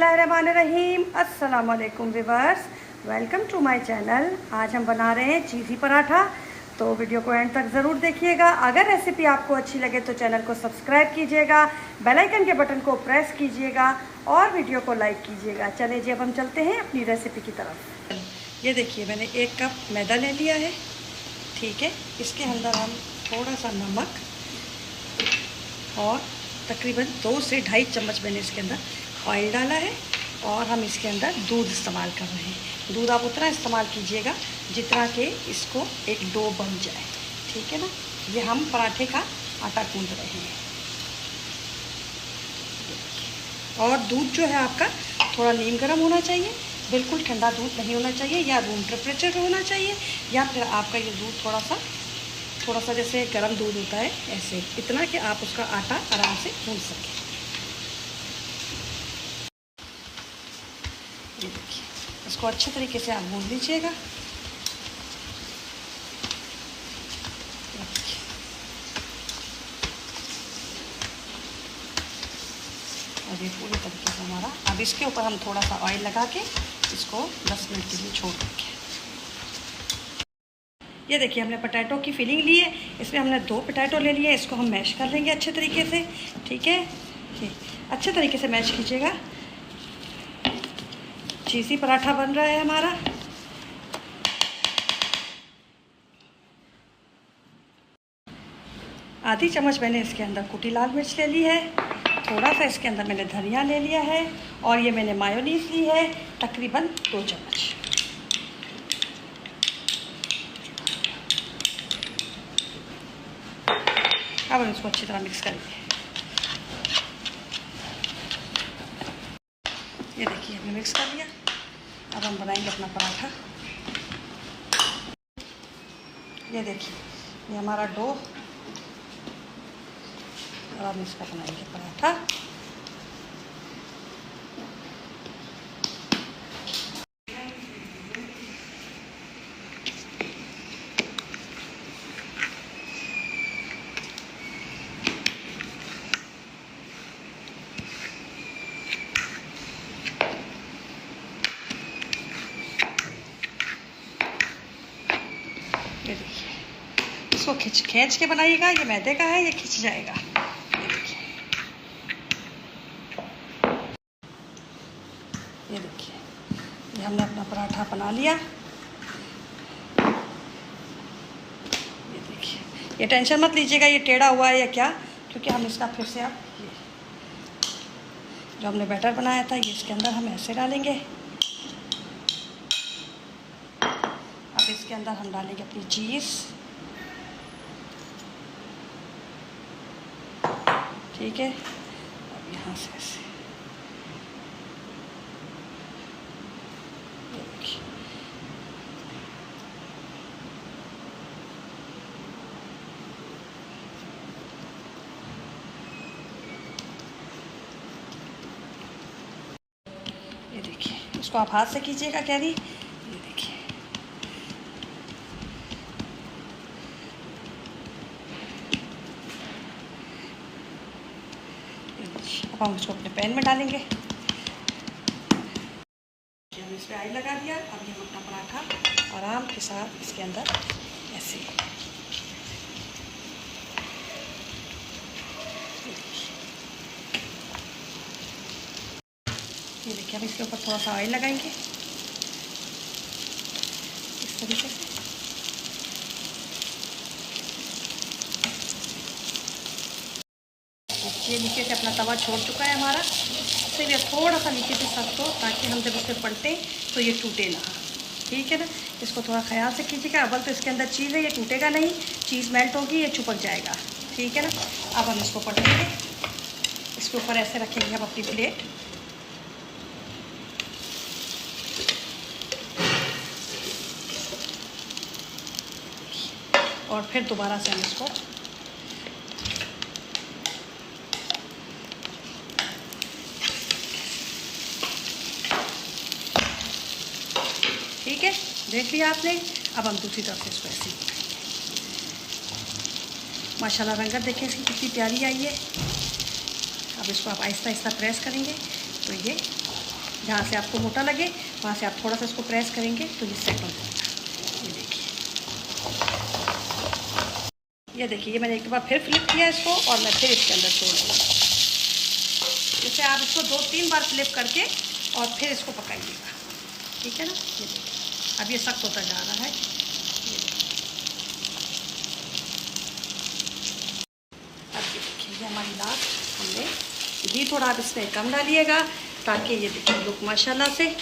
बिस्मिल्लाहिर्रहमानिर्रहीम। अस्सलाम वालेकुम viewers, welcome to my channel. आज हम बना रहे हैं चीज़ी पराठा, तो वीडियो को एंड तक ज़रूर देखिएगा। अगर रेसिपी आपको अच्छी लगे तो चैनल को सब्सक्राइब कीजिएगा, बेल आइकन के बटन को प्रेस कीजिएगा और वीडियो को लाइक कीजिएगा। चलिए जी, अब हम चलते हैं अपनी रेसिपी की तरफ। ये देखिए, मैंने 1 कप मैदा ले लिया है। ठीक है, इसके अंदर हम थोड़ा सा नमक और तकरीबन 2 से 2.5 चम्मच मैंने इसके अंदर ऑयल डाला है और हम इसके अंदर दूध इस्तेमाल कर रहे हैं। दूध आप उतना इस्तेमाल कीजिएगा जितना कि इसको एक डो बन जाए। ठीक है ना। ये हम पराठे का आटा गूंद रहे हैं। और दूध जो है आपका थोड़ा नीम गर्म होना चाहिए, बिल्कुल ठंडा दूध नहीं होना चाहिए, या रूम टेम्परेचर पे होना चाहिए, या फिर आपका ये दूध थोड़ा सा जैसे गर्म दूध होता है ऐसे, इतना कि आप उसका आटा आराम से गूंद सकें। ये देखिए, इसको अच्छे तरीके से आप गूंद लीजिएगा। और ये पूरी तरीके से हमारा, अब इसके ऊपर हम थोड़ा सा ऑयल लगा के इसको 10 मिनट के लिए छोड़ देंगे। ये देखिए, हमने पोटैटो की फिलिंग ली है। इसमें हमने 2 पोटैटो ले लिए। इसको हम मैश कर लेंगे अच्छे तरीके से। ठीक है, ये अच्छे तरीके से मैश कीजिएगा। चीज़ी पराठा बन रहा है हमारा। आधी चम्मच मैंने इसके अंदर कुटी लाल मिर्च ले ली है। थोड़ा सा इसके अंदर मैंने धनिया ले लिया है और ये मैंने मायोनीज़ ली है तकरीबन 2 चम्मच। अब हम इसको अच्छी तरह मिक्स करेंगे। ये देखिए, हमने मिक्स कर लिया। अब हम बनाएंगे अपना पराठा। ये देखिए, ये हमारा डो, और हम इसका बनाएंगे पराठा। ये देखिए, इसको खींच के बनाइएगा। ये मैदे का है, ये खिंच जाएगा। ये देखिए, ये हमने अपना पराठा बना लिया। ये देखिए, ये टेंशन मत लीजिएगा ये टेढ़ा हुआ है या क्या, क्योंकि हम इसका फिर से अब ये जो हमने बैटर बनाया था ये इसके अंदर हम ऐसे डालेंगे। अब इसके अंदर हम डालेंगे अपनी चीज़। ठीक है, अब यहाँ से ऐसे ये देखिए, इसको आप हाथ से कीजिएगा कैरी। ये देखिए, अब हम इसको अपने पैन में डालेंगे। हमने इस पर ऑयल लगा दिया। अब ये हम अपना पराठा आराम के साथ इसके अंदर ऐसे, ये देखिए, अब इसके ऊपर थोड़ा सा ऑयल लगाएंगे इस तरीके से। ये नीचे से अपना तवा छोड़ चुका है हमारा। सिर्फ ये थोड़ा सा नीचे से सख्त हो ताकि हम जब उस पर पलटें तो ये टूटे ना। ठीक है ना। इसको थोड़ा ख्याल से कीजिएगा। अव्वल तो इसके अंदर चीज़ है, ये टूटेगा नहीं, चीज़ मेल्ट होगी, ये चिपक जाएगा। ठीक है ना। अब हम इसको पलटेंगे। इसके ऊपर ऐसे रखेंगे हम अपनी प्लेट। और फिर दोबारा से हम इसको ठीक है, देख लिया आपने। अब हम दूसरी तरफ से इसको ऐसे ही बनाएंगे। माशाल्लाह रंगत देखिए इसकी कितनी प्यारी आई है। अब इसको आप आहिस्ता आहिस्ता प्रेस करेंगे तो ये जहाँ से आपको मोटा लगे वहाँ से आप थोड़ा सा इसको प्रेस करेंगे तो ये सेट हो जाएगा। ये देखिए, ये मैंने एक बार फिर फ्लिप किया इसको और मैं फिर इसके अंदर छोड़ दूँगी। जैसे आप इसको 2-3 बार फ्लिप करके और फिर इसको पकाइएगा, ठीक है ना। ये देखिए अब ये सख्त होता जा रहा है। ये देखिए, अब ये देखिए ये हमारी दाल हमने घी थोड़ा आप इसमें कम डालिएगा ताकि ये देखिए लुक माशाल्लाह से।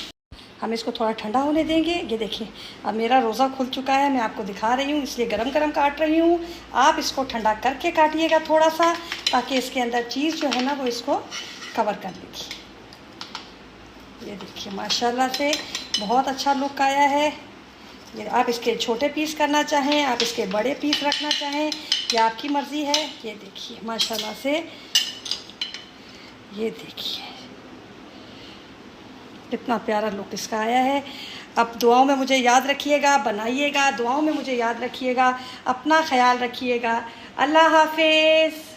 हम इसको थोड़ा ठंडा होने देंगे। ये देखिए अब मेरा रोज़ा खुल चुका है, मैं आपको दिखा रही हूँ इसलिए गरम गरम काट रही हूँ। आप इसको ठंडा करके काटिएगा थोड़ा सा, ताकि इसके अंदर चीज़ जो है ना वो इसको कवर कर लेगी। ये देखिए माशाल्लाह से बहुत अच्छा लुक आया है। ये आप इसके छोटे पीस करना चाहें, आप इसके बड़े पीस रखना चाहें, ये आपकी मर्ज़ी है। ये देखिए माशाल्लाह से, ये देखिए कितना प्यारा लुक इसका आया है। अब दुआओं में मुझे याद रखिएगा, बनाइएगा, दुआओं में मुझे याद रखिएगा, अपना ख्याल रखिएगा। अल्लाह हाफिज़।